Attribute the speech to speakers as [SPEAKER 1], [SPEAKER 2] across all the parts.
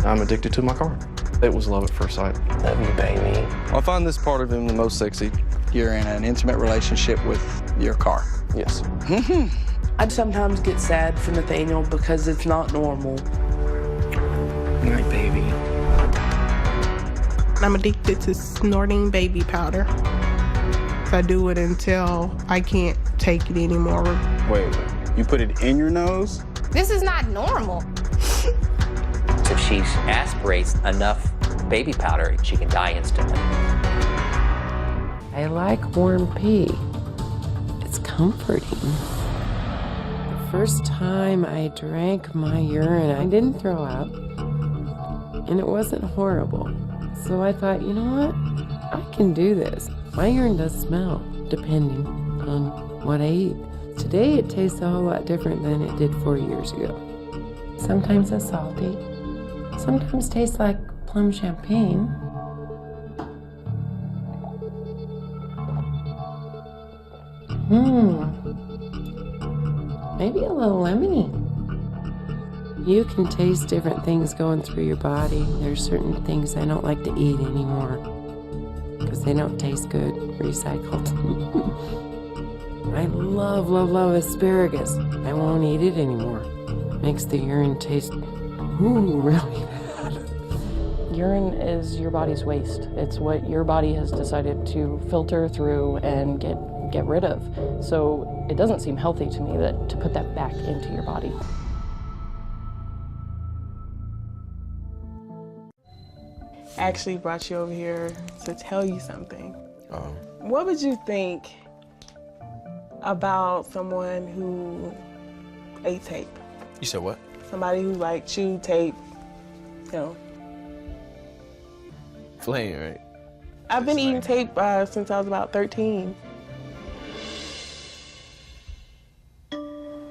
[SPEAKER 1] I'm addicted to my car. It was love at first sight.
[SPEAKER 2] Love you, baby.
[SPEAKER 3] I find this part of him the most sexy. You're in an intimate relationship with your car.
[SPEAKER 1] Yes.
[SPEAKER 4] I'd sometimes get sad for Nathaniel because it's not normal.
[SPEAKER 2] My baby.
[SPEAKER 5] I'm addicted to snorting baby powder. I do it until I can't take it anymore.
[SPEAKER 3] Wait, you put it in your nose?
[SPEAKER 6] This is not normal.
[SPEAKER 2] If she aspirates enough baby powder, she can die instantly.
[SPEAKER 7] I like warm pee. It's comforting. The first time I drank my urine, I didn't throw up, and it wasn't horrible. So I thought, you know what? I can do this. My urine does smell, depending on what I eat. Today it tastes a whole lot different than it did 4 years ago. Sometimes it's salty. Sometimes tastes like plum champagne. Maybe a little lemony. You can taste different things going through your body. There's certain things I don't like to eat anymore because they don't taste good recycled. I love, love, love asparagus. I won't eat it anymore. Makes the urine taste really bad.
[SPEAKER 8] Urine is your body's waste. It's what your body has decided to filter through and get rid of. So it doesn't seem healthy to me to put that back into your body.
[SPEAKER 5] I actually brought you over here to tell you something.
[SPEAKER 3] Oh.
[SPEAKER 5] What would you think about someone who ate tape?
[SPEAKER 3] You said what?
[SPEAKER 5] Somebody who like chewed tape, you know.
[SPEAKER 3] Flame, right?
[SPEAKER 5] I've been eating tape since I was about 13.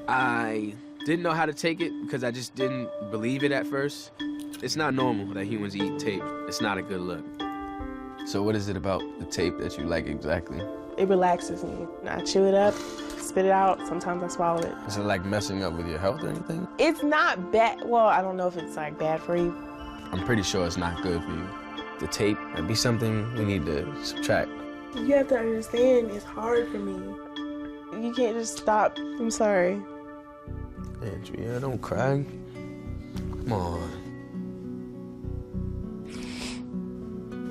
[SPEAKER 9] I didn't know how to take it because I just didn't believe it at first. It's not normal that humans eat tape. It's not a good look.
[SPEAKER 3] So what is it about the tape that you like exactly?
[SPEAKER 5] It relaxes me. I chew it up, spit it out. Sometimes I swallow it.
[SPEAKER 3] Is it like messing up with your health or anything?
[SPEAKER 5] It's not bad. Well, I don't know if it's like bad for you.
[SPEAKER 3] I'm pretty sure it's not good for you. The tape might be something we need to subtract.
[SPEAKER 5] You have to understand, it's hard for me. You can't just stop. I'm sorry.
[SPEAKER 3] Andrea, don't cry. Come on.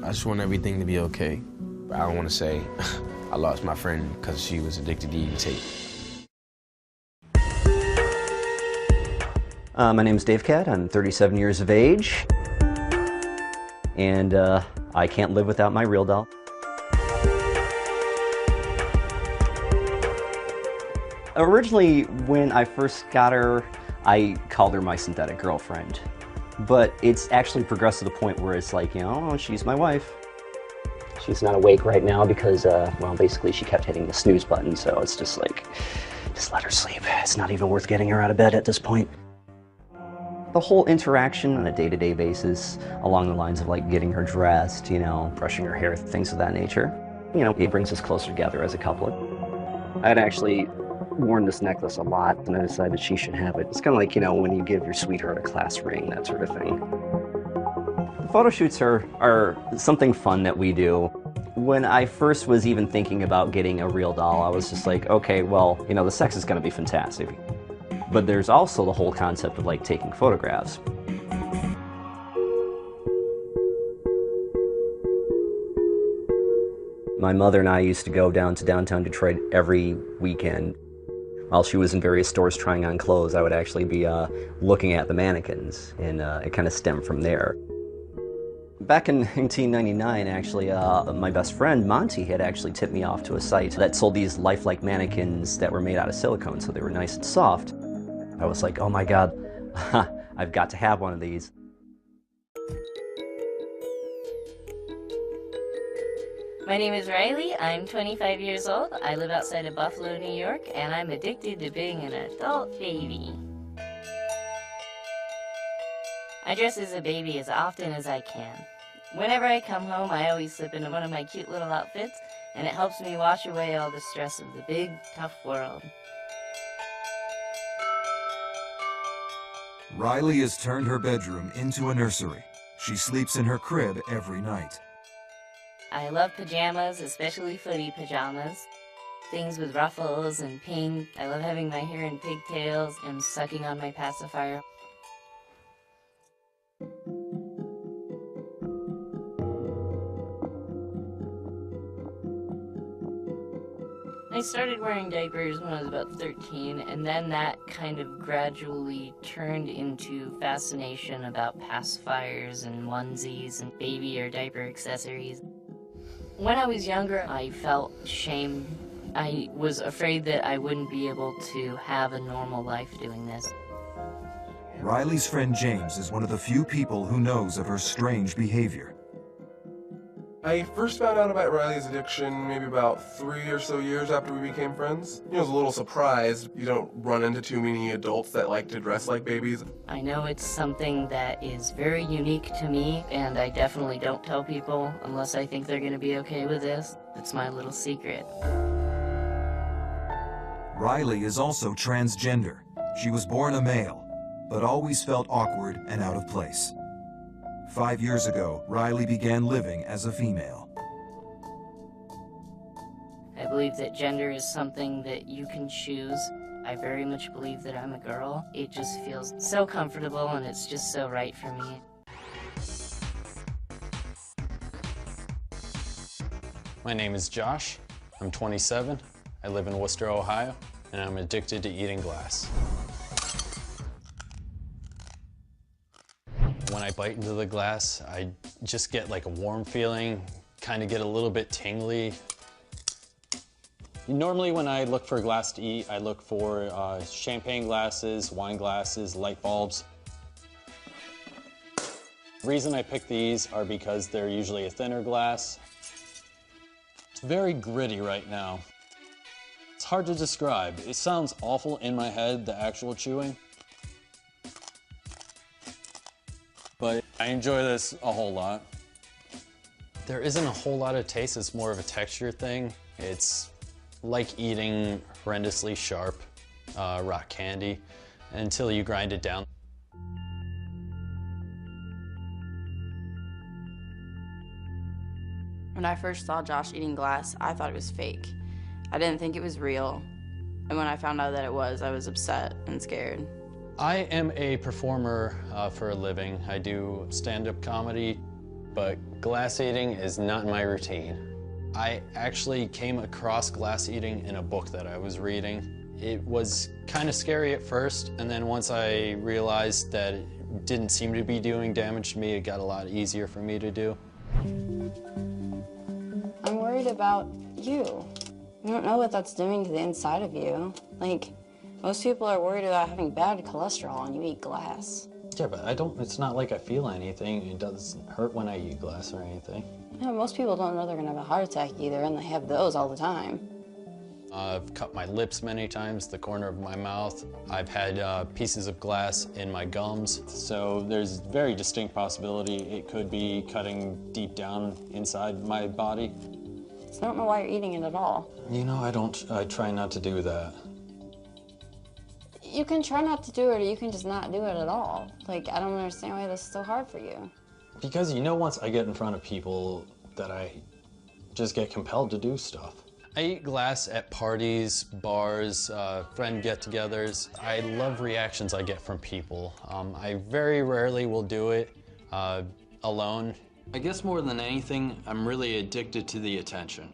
[SPEAKER 3] I just want everything to be okay. But I don't want to say I lost my friend because she was addicted to eating tape.
[SPEAKER 10] My name is Dave Cat. I'm 37 years of age. And I can't live without my real doll. Originally, when I first got her, I called her my synthetic girlfriend. But it's actually progressed to the point where it's like, you know, she's my wife. She's not awake right now because, well, basically she kept hitting the snooze button, so it's just like, just let her sleep. It's not even worth getting her out of bed at this point. The whole interaction on a day-to-day basis, along the lines of like getting her dressed, you know, brushing her hair, things of that nature, you know, it brings us closer together as a couple. I'd actually worn this necklace a lot, and I decided she should have it. It's kind of like, you know, when you give your sweetheart a class ring, that sort of thing. The photo shoots are something fun that we do. When I first was even thinking about getting a real doll, I was just like, okay, well, you know, the sex is going to be fantastic. But there's also the whole concept of like taking photographs. My mother and I used to go down to downtown Detroit every weekend. While she was in various stores trying on clothes, I would actually be looking at the mannequins, and it kind of stemmed from there. Back in 1999, actually, my best friend, Monty, had actually tipped me off to a site that sold these lifelike mannequins that were made out of silicone, so they were nice and soft. I was like, oh my God, I've got to have one of these.
[SPEAKER 11] My name is Riley. I'm 25 years old. I live outside of Buffalo, New York, and I'm addicted to being an adult baby. I dress as a baby as often as I can. Whenever I come home, I always slip into one of my cute little outfits, and it helps me wash away all the stress of the big, tough world.
[SPEAKER 6] Riley has turned her bedroom into a nursery. She sleeps in her crib every night.
[SPEAKER 11] I love pajamas, especially footy pajamas. Things with ruffles and pink. I love having my hair in pigtails and sucking on my pacifier. I started wearing diapers when I was about 13, and then that kind of gradually turned into fascination about pacifiers and onesies and baby or diaper accessories. When I was younger, I felt shame. I was afraid that I wouldn't be able to have a normal life doing this.
[SPEAKER 6] Riley's friend James is one of the few people who knows of her strange behavior.
[SPEAKER 12] I first found out about Riley's addiction maybe about 3 or so years after we became friends. I was a little surprised. You don't run into too many adults that like to dress like babies.
[SPEAKER 11] I know it's something that is very unique to me, and I definitely don't tell people unless I think they're going to be okay with this. It's my little secret.
[SPEAKER 6] Riley is also transgender. She was born a male, but always felt awkward and out of place. 5 years ago, Riley began living as a female.
[SPEAKER 11] I believe that gender is something that you can choose. I very much believe that I'm a girl. It just feels so comfortable and it's just so right for me.
[SPEAKER 13] My name is Josh. I'm 27. I live in Worcester, Ohio, and I'm addicted to eating glass. When I bite into the glass, I just get like a warm feeling, kind of get a little bit tingly. Normally when I look for glass to eat, I look for champagne glasses, wine glasses, light bulbs. The reason I pick these are because they're usually a thinner glass. It's very gritty right now. It's hard to describe. It sounds awful in my head, the actual chewing. But I enjoy this a whole lot. There isn't a whole lot of taste, it's more of a texture thing. It's like eating horrendously sharp rock candy until you grind it down.
[SPEAKER 14] When I first saw Josh eating glass, I thought it was fake. I didn't think it was real. And when I found out that it was, I was upset and scared.
[SPEAKER 13] I am a performer for a living. I do stand-up comedy, but glass eating is not my routine. I actually came across glass eating in a book that I was reading. It was kind of scary at first, and then once I realized that it didn't seem to be doing damage to me, it got a lot easier for me to do.
[SPEAKER 14] I'm worried about you. You don't know what that's doing to the inside of you. Like, most people are worried about having bad cholesterol and you eat glass.
[SPEAKER 13] Yeah, but it's not like I feel anything. It doesn't hurt when I eat glass or anything.
[SPEAKER 14] Yeah, most people don't know they're gonna have a heart attack either, and they have those all the time.
[SPEAKER 13] I've cut my lips many times, the corner of my mouth. I've had pieces of glass in my gums. So there's very distinct possibility it could be cutting deep down inside my body.
[SPEAKER 14] So I don't know why you're eating it at all.
[SPEAKER 13] You know, I try not to do that.
[SPEAKER 14] You can try not to do it, or you can just not do it at all. Like, I don't understand why this is so hard for you.
[SPEAKER 13] Because, you know, once I get in front of people that I just get compelled to do stuff. I eat glass at parties, bars, friend get-togethers. I love reactions I get from people. I very rarely will do it alone. I guess more than anything, I'm really addicted to the attention.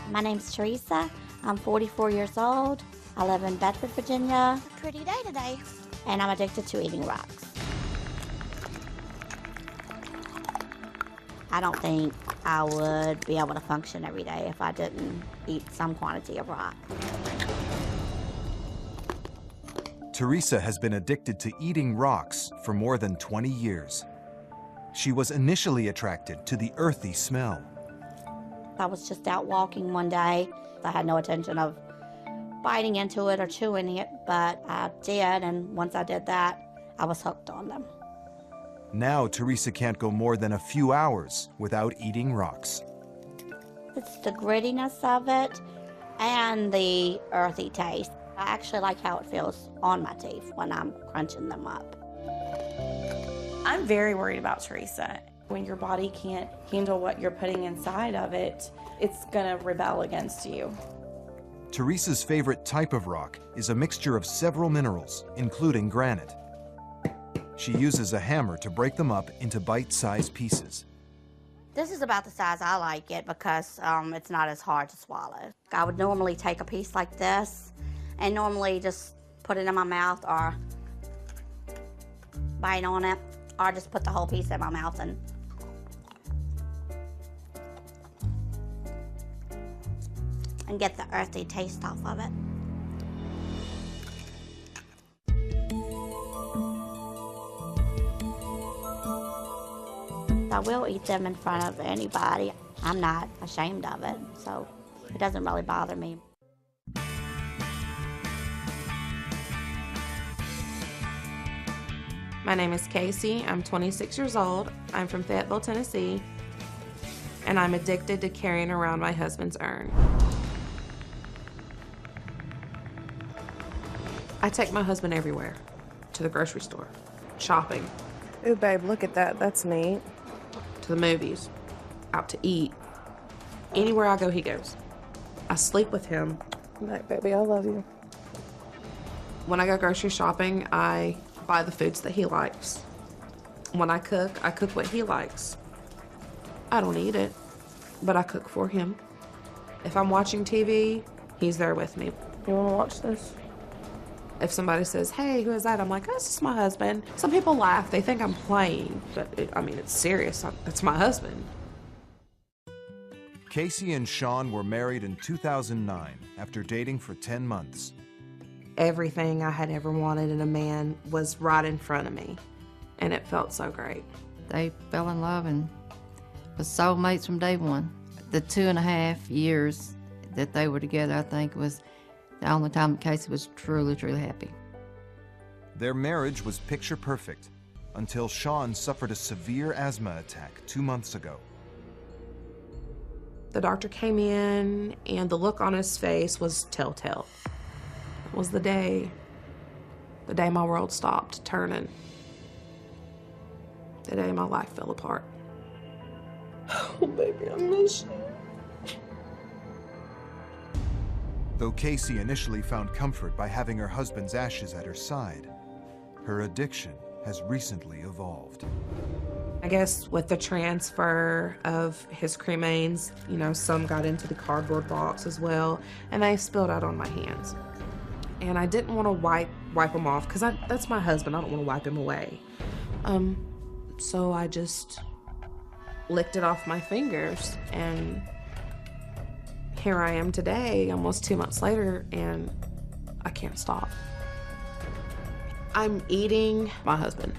[SPEAKER 15] My name's Teresa. I'm 44 years old. I live in Bedford, Virginia. Pretty day today. And I'm addicted to eating rocks. I don't think I would be able to function every day if I didn't eat some quantity of rock.
[SPEAKER 6] Teresa has been addicted to eating rocks for more than 20 years. She was initially attracted to the earthy smell.
[SPEAKER 15] I was just out walking one day. I had no intention of biting into it or chewing it, but I did, and once I did that, I was hooked on them.
[SPEAKER 6] Now Teresa can't go more than a few hours without eating rocks.
[SPEAKER 15] It's the grittiness of it, and the earthy taste. I actually like how it feels on my teeth when I'm crunching them up.
[SPEAKER 16] I'm very worried about Teresa. When your body can't handle what you're putting inside of it, it's gonna rebel against you.
[SPEAKER 6] Teresa's favorite type of rock is a mixture of several minerals, including granite. She uses a hammer to break them up into bite-sized pieces.
[SPEAKER 15] This is about the size I like it because it's not as hard to swallow. I would normally take a piece like this and normally just put it in my mouth or bite on it, or just put the whole piece in my mouth and get the earthy taste off of it. I will eat them in front of anybody. I'm not ashamed of it, so it doesn't really bother me.
[SPEAKER 17] My name is Casey. I'm 26 years old. I'm from Fayetteville, Tennessee, and I'm addicted to carrying around my husband's urn. I take my husband everywhere, to the grocery store, shopping.
[SPEAKER 4] Ooh, babe, look at that. That's neat.
[SPEAKER 17] To the movies, out to eat. Anywhere I go, he goes. I sleep with him.
[SPEAKER 4] Good night, baby. I love you.
[SPEAKER 17] When I go grocery shopping, I buy the foods that he likes. When I cook what he likes. I don't eat it, but I cook for him. If I'm watching TV, he's there with me.
[SPEAKER 4] You want to watch this?
[SPEAKER 17] If somebody says, hey, who is that? I'm like, oh, this is my husband. Some people laugh. They think I'm playing, but it's serious. It's my husband.
[SPEAKER 6] Casey and Sean were married in 2009 after dating for 10 months.
[SPEAKER 17] Everything I had ever wanted in a man was right in front of me, and it felt so great.
[SPEAKER 18] They fell in love and was soulmates from day one. The 2.5 years that they were together, I think, was the only time Casey was truly, truly happy.
[SPEAKER 6] Their marriage was picture perfect until Sean suffered a severe asthma attack 2 months ago.
[SPEAKER 17] The doctor came in, and the look on his face was telltale. It was the day my world stopped turning. The day my life fell apart.
[SPEAKER 4] Oh, baby, I miss you.
[SPEAKER 6] Though Casey initially found comfort by having her husband's ashes at her side, her addiction has recently evolved.
[SPEAKER 17] I guess with the transfer of his cremains, some got into the cardboard box as well, and they spilled out on my hands. And I didn't want to wipe them off because that's my husband. I don't want to wipe him away. So I just licked it off my fingers, and here I am today, almost 2 months later, and I can't stop. I'm eating my husband.